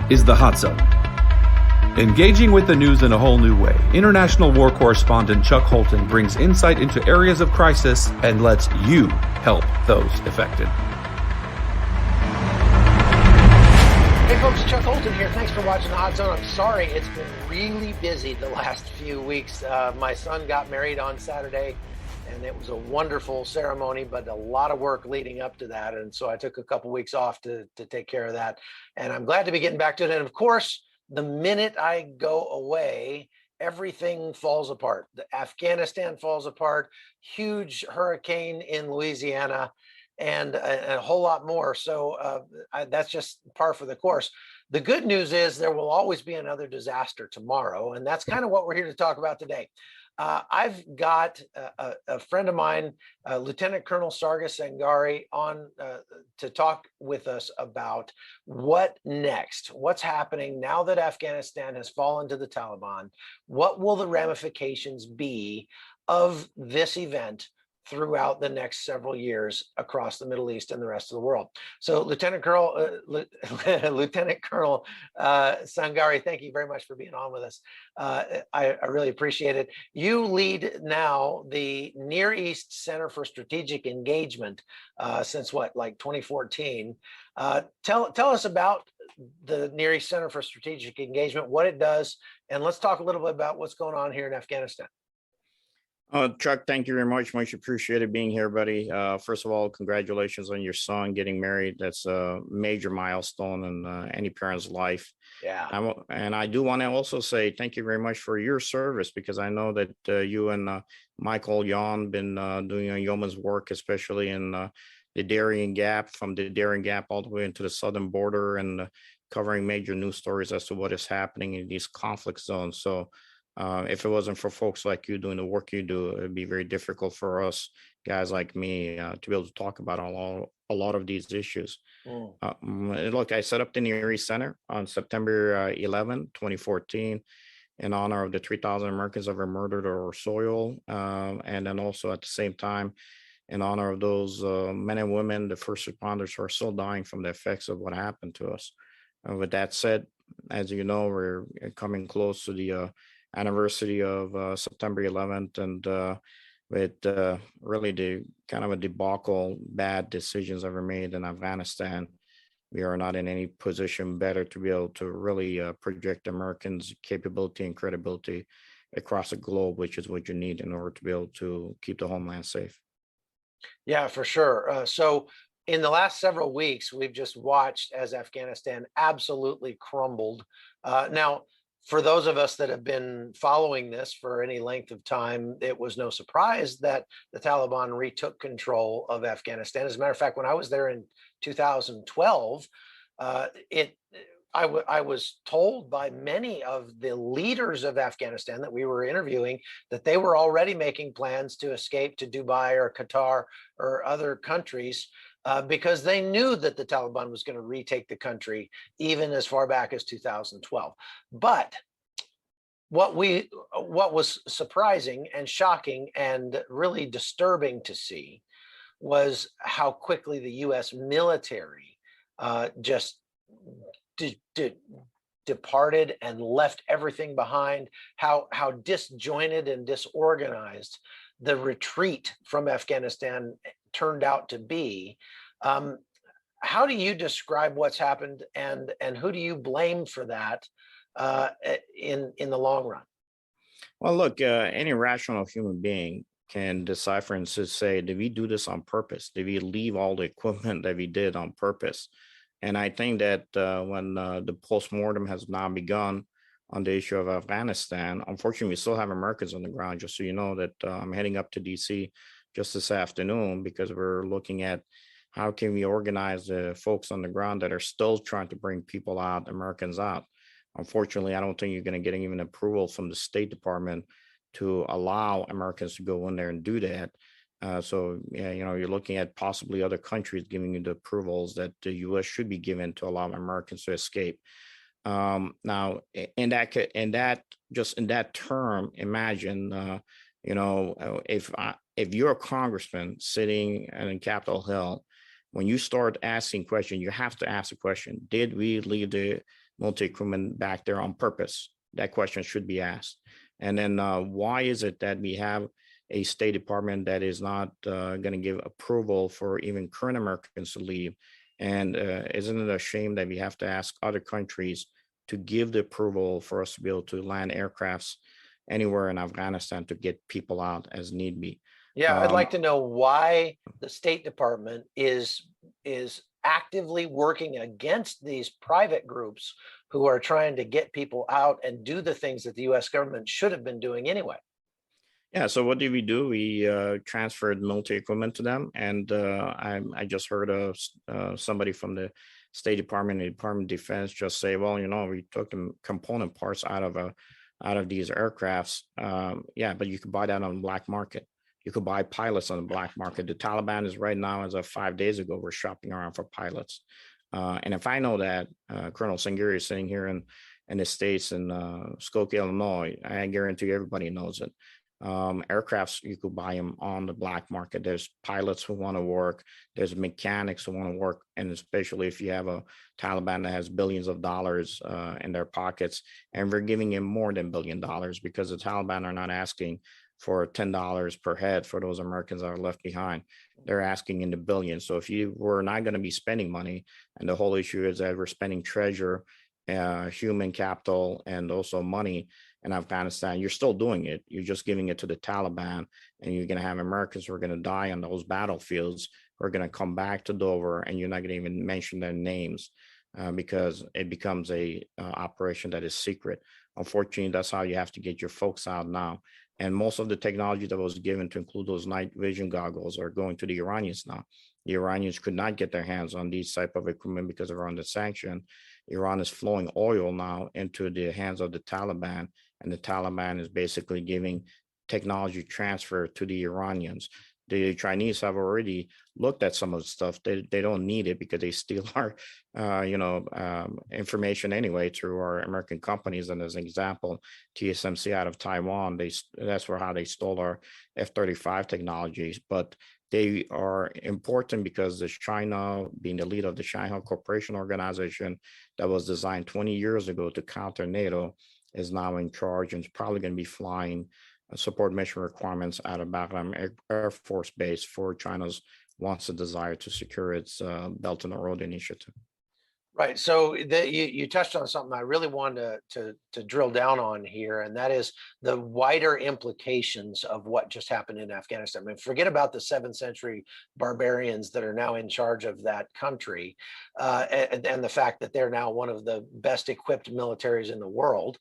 is the Hot Zone. Engaging with the news in a whole new way, international war correspondent Chuck Holton brings insight into areas of crisis and lets you help those affected. Hey folks, Chuck Holton here. Thanks for watching the Hot Zone. I'm sorry, it's been really busy the last few weeks. My son got married on Saturday, and it was a wonderful ceremony, but a lot of work leading up to that. And so I took a couple weeks off to take care of that. And I'm glad to be getting back to it. And of course, the minute I go away, everything falls apart. Afghanistan falls apart, huge hurricane in Louisiana, and a whole lot more. So that's just par for the course. The good news is there will always be another disaster tomorrow. And that's kind of what we're here to talk about today. I've got a friend of mine, Lieutenant Colonel Sargis Sangari, on to talk with us about what next, what's happening now that Afghanistan has fallen to the Taliban. What will the ramifications be of this event throughout the next several years across the Middle East and the rest of the world? So Lieutenant Colonel Sangari, thank you very much for being on with us. I really appreciate it. You lead now the Near East Center for Strategic Engagement since what, like 2014. Tell us about the Near East Center for Strategic Engagement, what it does, and let's talk a little bit about what's going on here in Afghanistan. Chuck, thank you very much. Much appreciated being here, buddy. First of all, congratulations on your son getting married. That's a major milestone in any parent's life. Yeah. And I do want to also say thank you very much for your service, because I know that you and Michael Yon been doing a yeoman's work, especially in the Darien Gap, from the Darien Gap all the way into the southern border, and covering major news stories as to what is happening in these conflict zones. So if it wasn't for folks like you doing the work you do, it'd be very difficult for us guys like me to be able to talk about a lot of these issues. Look, I set up the Near East Center on September 11, 2014, in honor of the 3,000 Americans that were murdered on our soil, and then also at the same time in honor of those men and women, the first responders, who are still dying from the effects of what happened to us. With that said, as you know, we're coming close to the anniversary of September 11th, and with really the kind of a debacle, bad decisions that were made in Afghanistan, we are not in any position better to be able to really project Americans' capability and credibility across the globe, which is what you need in order to be able to keep the homeland safe. Yeah, for sure. So in the last several weeks, we've just watched as Afghanistan absolutely crumbled. Now, for those of us that have been following this for any length of time, it was no surprise that the Taliban retook control of Afghanistan. As a matter of fact, when I was there in 2012, I was told by many of the leaders of Afghanistan that we were interviewing that they were already making plans to escape to Dubai or Qatar or other countries, because they knew that the Taliban was going to retake the country even as far back as 2012. But what was surprising and shocking and really disturbing to see was how quickly the U.S. military just departed and left everything behind, how disjointed and disorganized the retreat from Afghanistan turned out to be. How do you describe what's happened, and who do you blame for that in the long run? Well, look, any rational human being can decipher and say, did we do this on purpose? Did we leave all the equipment that we did on purpose? And I think that when the postmortem has now begun on the issue of Afghanistan, unfortunately, we still have Americans on the ground. Just so you know that I'm heading up to DC just this afternoon, because we're looking at how can we organize the folks on the ground that are still trying to bring people out, Americans out. Unfortunately, I don't think you're going to get even approval from the State Department to allow Americans to go in there and do that. So, yeah, you know, you're looking at possibly other countries giving you the approvals that the U.S. should be given to allow Americans to escape. Now, in that term, imagine, if you're a congressman sitting in Capitol Hill, when you start asking questions, you have to ask the question: did we leave the military equipment back there on purpose? That question should be asked. And then why is it that we have a State Department that is not going to give approval for even current Americans to leave? And isn't it a shame that we have to ask other countries to give the approval for us to be able to land aircrafts anywhere in Afghanistan to get people out as need be? Yeah, I'd like to know why the State Department is actively working against these private groups who are trying to get people out and do the things that the U.S. government should have been doing anyway. Yeah, so what did we do? We transferred military equipment to them, and I just heard of somebody from the State Department, the Department of Defense, just say, "Well, we took the component parts out of these aircrafts." Yeah, but you could buy that on the black market. You could buy pilots on the black market. The Taliban is right now, as of 5 days ago, we're shopping around for pilots. And if I know that Colonel Sangari is sitting here in the States in Skokie, Illinois, I guarantee everybody knows it. Aircrafts, you could buy them on the black market. There's pilots who want to work. There's mechanics who want to work. And especially if you have a Taliban that has billions of dollars in their pockets, and we're giving him more than $1 billion because the Taliban are not asking for $10 per head for those Americans that are left behind. They're asking in the billions. So if you were not going to be spending money, and the whole issue is that we're spending treasure, human capital, and also money in Afghanistan, you're still doing it. You're just giving it to the Taliban, and you're going to have Americans who are going to die on those battlefields, who are going to come back to Dover, and you're not going to even mention their names because it becomes a operation that is secret. Unfortunately, that's how you have to get your folks out now. And most of the technology that was given to include those night vision goggles are going to the Iranians now. The Iranians could not get their hands on these type of equipment because they're under sanction. Iran is flowing oil now into the hands of the Taliban, and the Taliban is basically giving technology transfer to the Iranians. The Chinese have already looked at some of the stuff. They don't need it because they steal our, information anyway through our American companies. And as an example, TSMC out of Taiwan, that's how they stole our F-35 technologies. But they are important because there's China being the leader of the Shanghai Cooperation Organization that was designed 20 years ago to counter NATO, is now in charge and is probably going to be flying support mission requirements out of Bagram Air Force Base for China's wants a desire to secure its Belt and Road Initiative. Right. So you touched on something I really wanted to drill down on here, and that is the wider implications of what just happened in Afghanistan. I mean, forget about the 7th century barbarians that are now in charge of that country, and the fact that they're now one of the best equipped militaries in the world.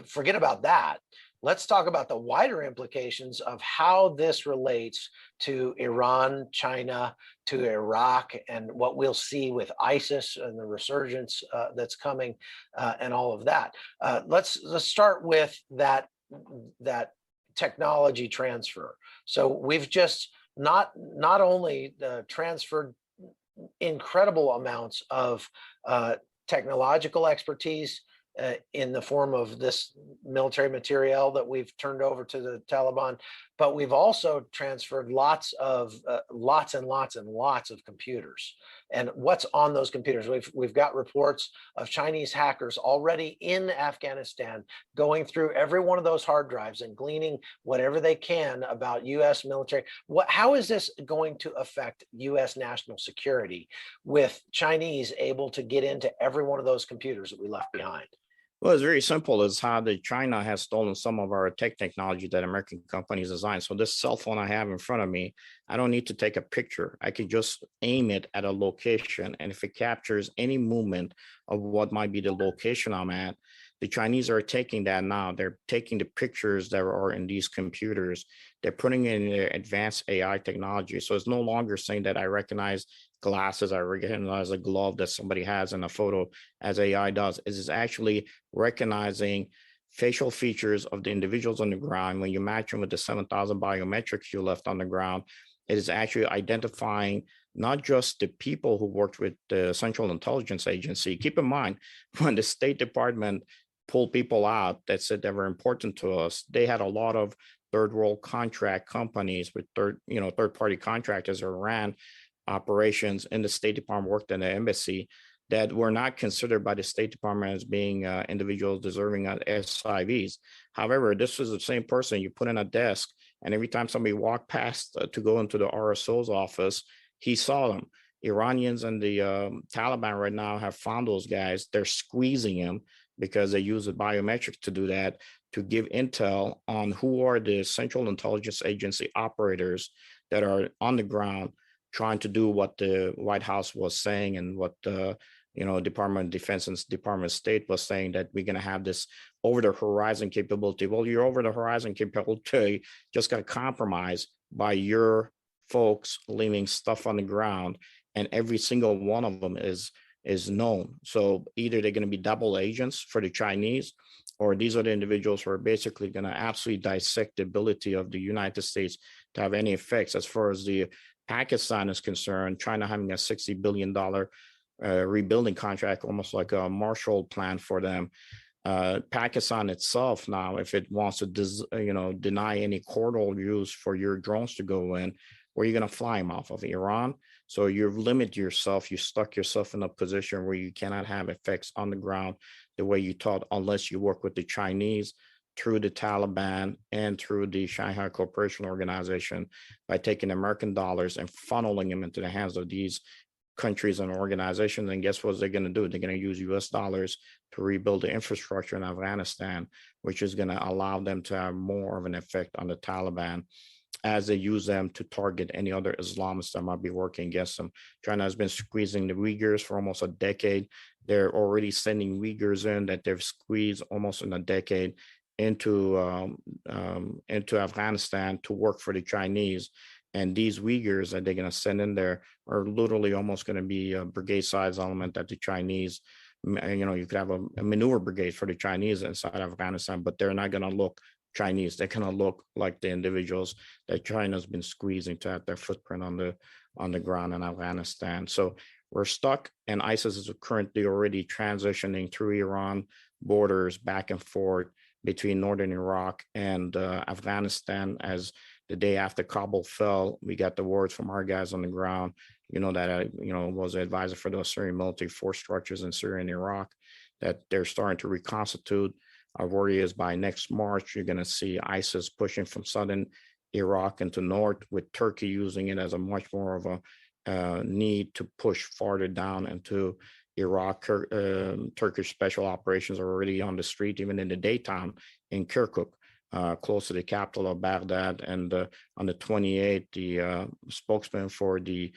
Forget about that. Let's talk about the wider implications of how this relates to Iran, China, to Iraq, and what we'll see with ISIS and the resurgence that's coming, and all of that. Let's start with that technology transfer. So we've just not only transferred incredible amounts of technological expertise in the form of this military material that we've turned over to the Taliban, but we've also transferred lots and lots of computers. And what's on those computers? We've got reports of Chinese hackers already in Afghanistan going through every one of those hard drives and gleaning whatever they can about U.S. military. How is this going to affect U.S. national security with Chinese able to get into every one of those computers that we left behind? Well, it's very simple. It's how China has stolen some of our technology that American companies designed. So this cell phone I have in front of me, I don't need to take a picture. I can just aim it at a location. And if it captures any movement of what might be the location I'm at, the Chinese are taking that now. They're taking the pictures that are in these computers. They're putting in their advanced AI technology. So it's no longer saying that I recognize glasses, I recognize a glove that somebody has in a photo as AI does. It is actually recognizing facial features of the individuals on the ground. When you match them with the 7,000 biometrics you left on the ground, it is actually identifying not just the people who worked with the Central Intelligence Agency. Keep in mind, when the State Department pulled people out that said they were important to us, they had a lot of third world contract companies with third party contractors who ran operations in the State Department, worked in the embassy, that were not considered by the State Department as being individuals deserving of SIVs. However, this was the same person you put in a desk, and every time somebody walked past to go into the RSO's office, he saw them. Iranians and the Taliban right now have found those guys. They're squeezing them because they use the biometrics to do that, to give intel on who are the Central Intelligence Agency operators that are on the ground trying to do what the White House was saying and what the Department of Defense and Department of State was saying, that we're going to have this over the horizon capability. Well, your over the horizon capability just got compromised by your folks leaving stuff on the ground, and every single one of them is known. So either they're going to be double agents for the Chinese, or these are the individuals who are basically going to absolutely dissect the ability of the United States to have any effects. As far as the Pakistan is concerned, China having a $60 billion rebuilding contract, almost like a Marshall Plan for them. Pakistan itself now, if it wants to deny any corridor use for your drones to go in, where you're going to fly them off of? Iran. So you've limited yourself, you stuck yourself in a position where you cannot have effects on the ground the way you thought, unless you work with the Chinese through the Taliban and through the Shanghai Cooperation Organization by taking American dollars and funneling them into the hands of these countries and organizations. And guess what they're going to do? They're going to use US dollars to rebuild the infrastructure in Afghanistan, which is going to allow them to have more of an effect on the Taliban as they use them to target any other Islamists that might be working against them. China has been squeezing the Uyghurs for almost a decade. They're already sending Uyghurs in that they've squeezed almost in a decade into Afghanistan to work for the Chinese. And these Uyghurs that they're going to send in there are literally almost going to be a brigade size element that the Chinese, you could have a maneuver brigade for the Chinese inside Afghanistan, but they're not going to look Chinese. They're going to look like the individuals that China's been squeezing to have their footprint on the ground in Afghanistan. So we're stuck, and ISIS is currently already transitioning through Iran borders back and forth between northern Iraq and Afghanistan. As the day after Kabul fell, we got the words from our guys on the ground, that I was an advisor for the Syrian military force structures in Syria and Iraq, that they're starting to reconstitute. Our worry is by next March, you're going to see ISIS pushing from southern Iraq into north, with Turkey using it as a much more of a need to push farther down into Iraq. Turkish special operations are already on the street, even in the daytime, in Kirkuk, close to the capital of Baghdad. And on the 28th, the spokesman for the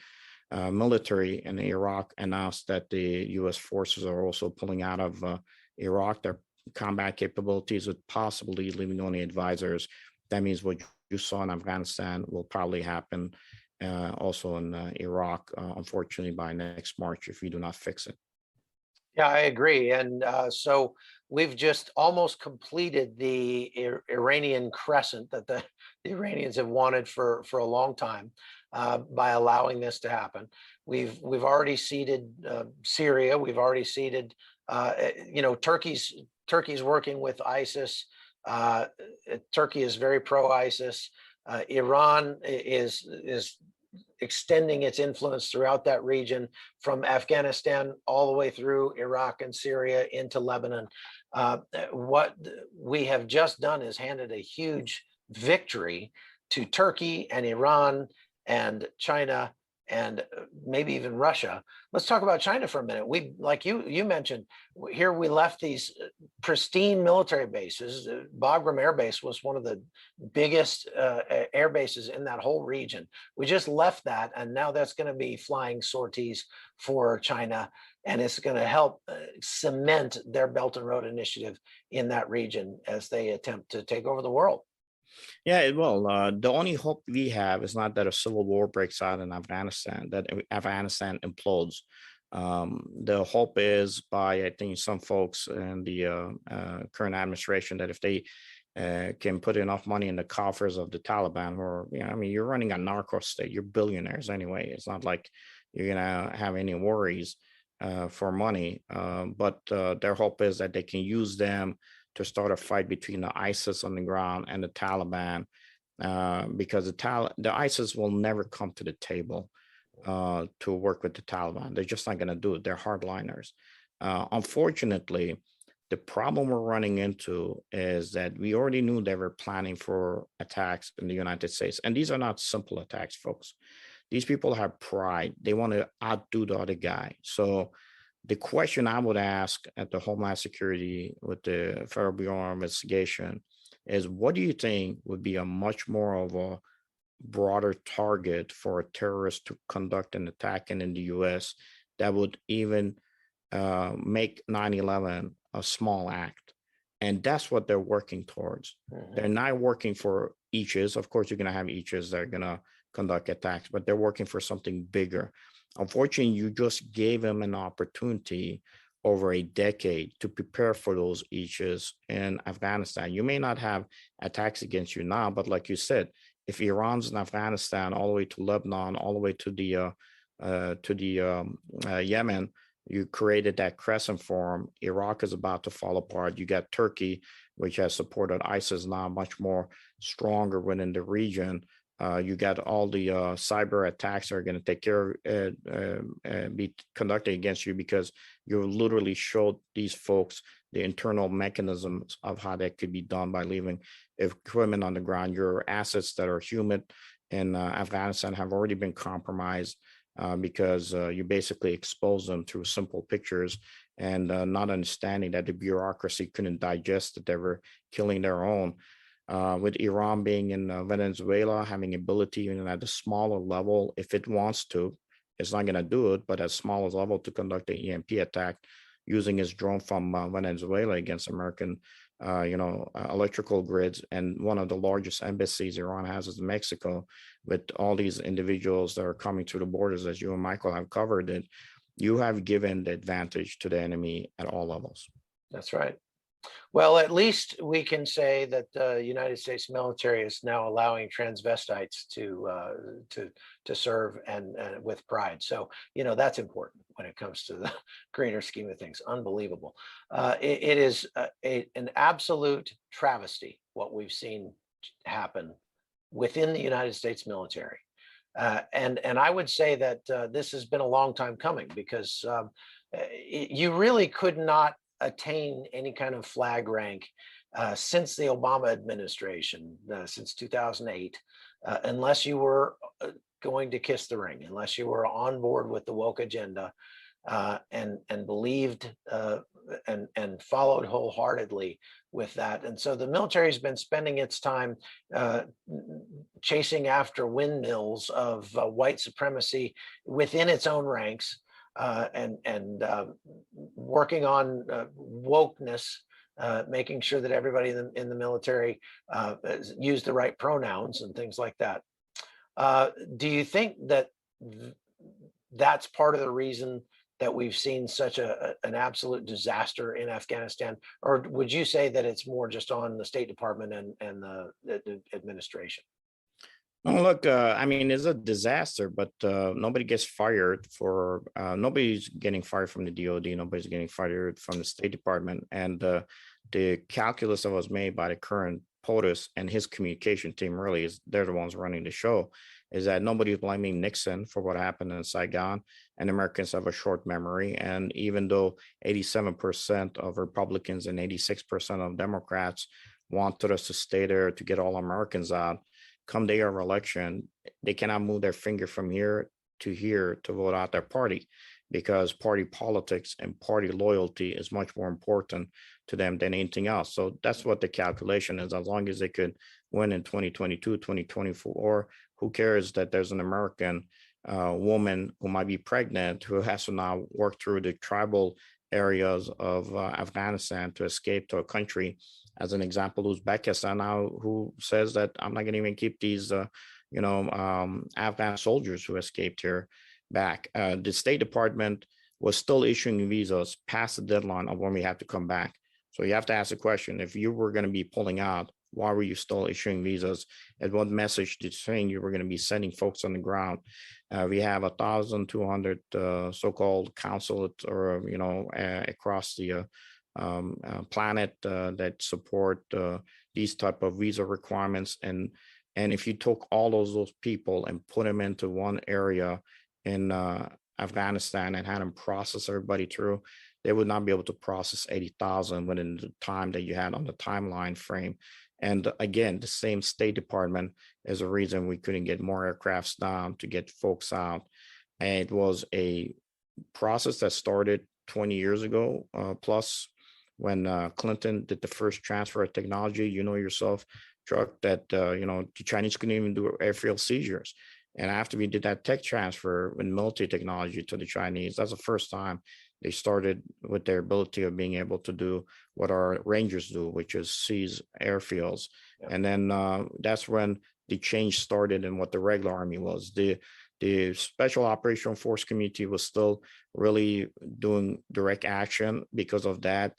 military in Iraq announced that the U.S. forces are also pulling out of Iraq. Their combat capabilities, with possibly leaving only advisors. That means what you saw in Afghanistan will probably happen also in Iraq, unfortunately, by next March, if we do not fix it. Yeah, I agree. And so we've just almost completed the Iranian Crescent that the Iranians have wanted for a long time by allowing this to happen. We've already ceded Syria. We've already ceded, Turkey's working with ISIS. Turkey is very pro-ISIS. Iran is extending its influence throughout that region, from Afghanistan all the way through Iraq and Syria into Lebanon. What we have just done is handed a huge victory to Turkey and Iran and China and maybe even Russia. Let's talk about China for a minute. We, like you mentioned, here we left these pristine military bases. Bagram Air Base was one of the biggest air bases in that whole region. We just left that, and now that's going to be flying sorties for China, and it's going to help cement their Belt and Road Initiative in that region as they attempt to take over the world. Yeah, it will. The only hope we have is not that a civil war breaks out in Afghanistan, that Afghanistan implodes. The hope is by, I think, some folks in the current administration, that if they can put enough money in the coffers of the Taliban, or, you're running a narco state, you're billionaires anyway. It's not like you're going to have any worries for money. But their hope is that they can use them to start a fight between the ISIS on the ground and the Taliban, because the ISIS will never come to the table. to work with the Taliban. They're just not going to do it. They're hardliners. Unfortunately, the problem we're running into is that we already knew they were planning for attacks in the United States. And these are not simple attacks, folks. These people have pride. They want to outdo the other guy. So the question I would ask at the Homeland Security with the Federal Bureau of Investigation is, what do you think would be a much more of a broader target for a terrorist to conduct an attack in the US that would even make 9/11 a small act? And that's what they're working towards. They're not working for eaches. Of course, you're going to have eaches that are going to conduct attacks, but they're working for something bigger. Unfortunately, you just gave them an opportunity over a decade to prepare for those eaches in Afghanistan. You may not have attacks against you now, but like you said, if Iran's in Afghanistan, all the way to Lebanon, all the way to the Yemen, you created that crescent form. Iraq is about to fall apart. You got Turkey, which has supported ISIS now much more stronger within the region. You got all the cyber attacks that are going to take care of, be conducted against you, because you literally showed these folks the internal mechanisms of how that could be done by leaving equipment on the ground. Your assets that are human in Afghanistan have already been compromised because you basically expose them through simple pictures and not understanding that the bureaucracy couldn't digest that they were killing their own. With Iran being in Venezuela, having ability even at a smaller level, if it wants to, it's not going to do it, but at small level to conduct an EMP attack using its drone from Venezuela against American, electrical grids. And one of the largest embassies Iran has is Mexico, with all these individuals that are coming through the borders, as you and Michael have covered it. You have given the advantage to the enemy at all levels. That's right. Well, at least we can say that the United States military is now allowing transvestites to serve and with pride. So, that's important when it comes to the greater scheme of things. Unbelievable. It is an absolute travesty what we've seen happen within the United States military. And I would say that this has been a long time coming, because you really could not attain any kind of flag rank since the Obama administration, since 2008, unless you were going to kiss the ring, unless you were on board with the woke agenda and believed and followed wholeheartedly with that. And so the military has been spending its time chasing after windmills of white supremacy within its own ranks. And working on wokeness, making sure that everybody in the military use the right pronouns and things like that. Do you think that that's part of the reason that we've seen such an absolute disaster in Afghanistan? Or would you say that it's more just on the State Department and the administration? Oh, look, it's a disaster, but nobody gets fired for, nobody's getting fired from the DOD, nobody's getting fired from the State Department. And the calculus that was made by the current POTUS and his communication team, really, is they're the ones running the show, is that nobody's blaming Nixon for what happened in Saigon, and Americans have a short memory. And even though 87% of Republicans and 86% of Democrats wanted us to stay there to get all Americans out, come day of election, they cannot move their finger from here to vote out their party, because party politics and party loyalty is much more important to them than anything else. So that's what the calculation is. As long as they could win in 2022, 2024, who cares that there's an American woman who might be pregnant, who has to now work through the tribal areas of Afghanistan to escape to a country, as an example, Uzbekistan now, who says that I'm not going to even keep these, Afghan soldiers who escaped here back. The State Department was still issuing visas past the deadline of when we have to come back. So you have to ask the question, if you were going to be pulling out, why were you still issuing visas? And what message did saying you were going to be sending folks on the ground? We have 1,200 so-called consulates, or across the planet that support these type of visa requirements. And if you took all those people and put them into one area in Afghanistan and had them process everybody through, they would not be able to process 80,000 within the time that you had on the timeline frame. And again, the same State Department is a reason we couldn't get more aircrafts down to get folks out. And it was a process that started 20 years ago, plus when Clinton did the first transfer of technology, you know yourself, Chuck, that the Chinese couldn't even do airfield seizures. And after we did that tech transfer with military technology to the Chinese, that's the first time they started with their ability of being able to do what our Rangers do, which is seize airfields. Yeah. And then that's when the change started in what the regular Army was. The Special Operational Force community was still really doing direct action. Because of that,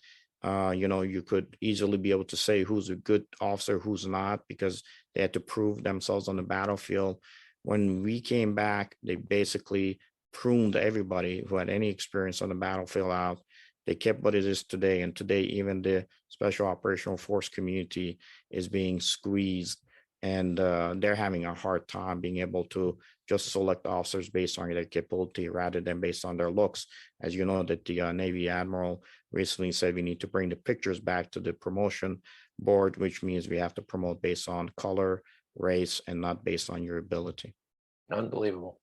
you could easily be able to say who's a good officer, who's not, because they had to prove themselves on the battlefield. When we came back, they basically pruned everybody who had any experience on the battlefield out. They kept what it is today. And today, even the Special Operational Force community is being squeezed, and they're having a hard time being able to just select officers based on their capability rather than based on their looks. As you know, that the Navy Admiral recently said we need to bring the pictures back to the promotion board, which means we have to promote based on color, race, and not based on your ability. Unbelievable.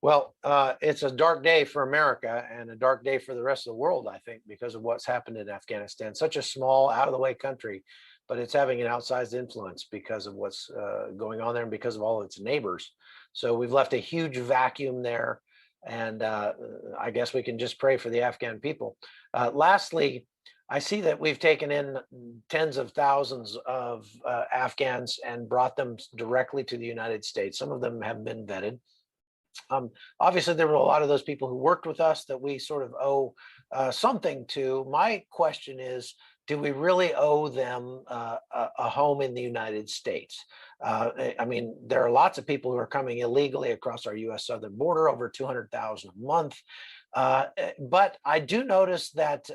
Well, it's a dark day for America and a dark day for the rest of the world, I think, because of what's happened in Afghanistan. Such a small, out-of-the-way country, but it's having an outsized influence because of what's going on there and because of all its neighbors. So we've left a huge vacuum there, and I guess we can just pray for the Afghan people. Lastly, I see that we've taken in tens of thousands of Afghans and brought them directly to the United States. Some of them have been vetted. Obviously, there were a lot of those people who worked with us that we sort of owe something to. My question is, do we really owe them a home in the United States? I mean, there are lots of people who are coming illegally across our U.S. southern border, over 200,000 a month. But I do notice that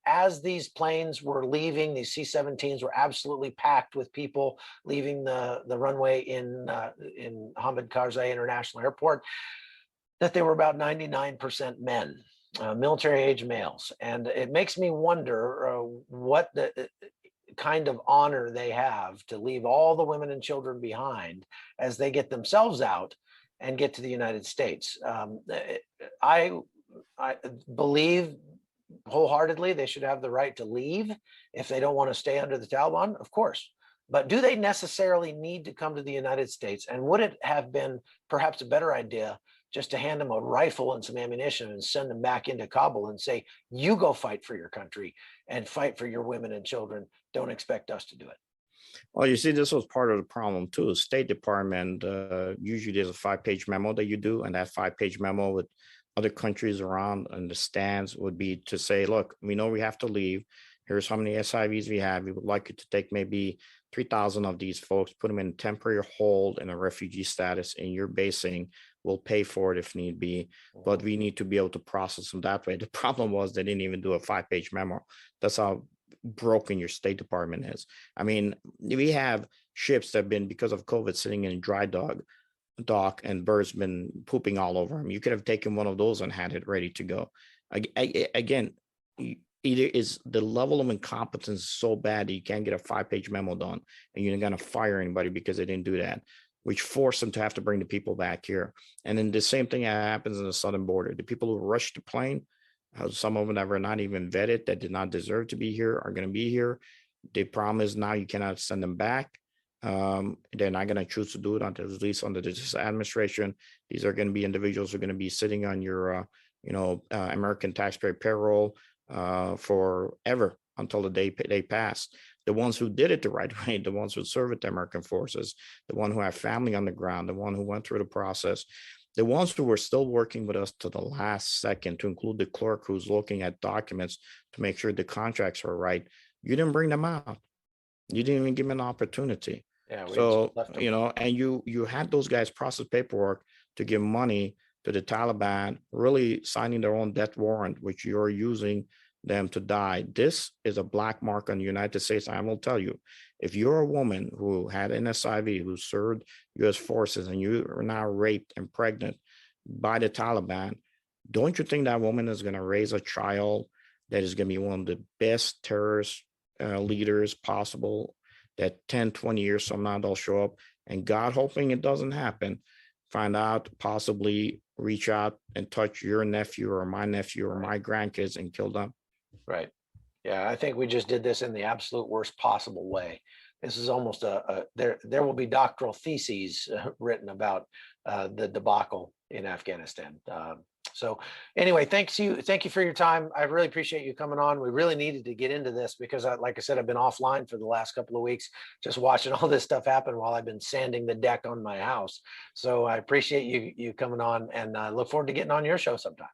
as these planes were leaving, these C-17s were absolutely packed with people leaving the runway in Hamid Karzai International Airport, that they were about 99% men, military age males. And it makes me wonder what the kind of honor they have to leave all the women and children behind as they get themselves out and get to the United States. I believe wholeheartedly they should have the right to leave if they don't want to stay under the Taliban, of course. But do they necessarily need to come to the United States? And would it have been perhaps a better idea just to hand them a rifle and some ammunition and send them back into Kabul and say, you go fight for your country and fight for your women and children. Don't expect us to do it. Well, you see, this was part of the problem too. The State Department, usually there's a 5-page memo that you do, and that 5-page memo with other countries around and the stands would be to say, look, we know we have to leave. Here's how many SIVs we have. We would like you to take maybe 3,000 of these folks, put them in temporary hold in a refugee status in your basing. We'll pay for it if need be, but we need to be able to process them that way. The problem was they didn't even do a 5-page memo. That's how broken your State Department is. I mean, we have ships that have been, because of COVID, sitting in dry dock and birds been pooping all over them. You could have taken one of those and had it ready to go. Again, either is the level of incompetence so bad that you can't get a 5-page memo done and you're not going to fire anybody because they didn't do that, which forced them to have to bring the people back here. And then the same thing happens in the southern border. The people who rushed the plane, some of them that were not even vetted, that did not deserve to be here, are going to be here. The problem is now you cannot send them back. They're not going to choose to do it until, at least under this administration. These are going to be individuals who are going to be sitting on your, American taxpayer payroll forever until the day they pass. The ones who did it the right way, the ones who serve with the American forces, the one who have family on the ground, the one who went through the process, the ones who were still working with us to the last second, to include the clerk who's looking at documents to make sure the contracts are right. You didn't bring them out. You didn't even give them an opportunity. Yeah, so, and you had those guys process paperwork to give money to the Taliban, really signing their own death warrant, which you're using them to die. This is a black mark on the United States. I will tell you, if you're a woman who had an SIV, who served U.S. forces, and you are now raped and pregnant, by the Taliban, don't you think that woman is going to raise a child that is going to be one of the best terrorist leaders possible, that 10, 20 years from now they'll show up, and God hoping it doesn't happen, find out, possibly reach out and touch your nephew or my nephew or my grandkids and kill them? Right. Yeah, I think we just did this in the absolute worst possible way. This is almost there will be doctoral theses written about the debacle in Afghanistan. So anyway, thank you for your time. I really appreciate you coming on. We really needed to get into this because, like I said, I've been offline for the last couple of weeks, just watching all this stuff happen while I've been sanding the deck on my house. So I appreciate you coming on, and I look forward to getting on your show sometime.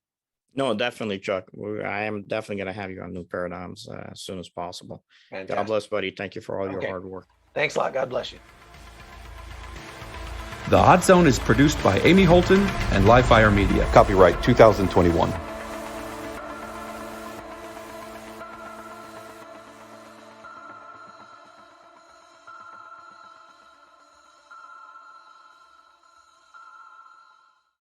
No, definitely, Chuck. I am definitely going to have you on New Paradigms as soon as possible. Fantastic. God bless, buddy. Thank you for all your hard work. Thanks a lot. God bless you. The Hot Zone is produced by Amy Holton and Livefire Media. Copyright 2021.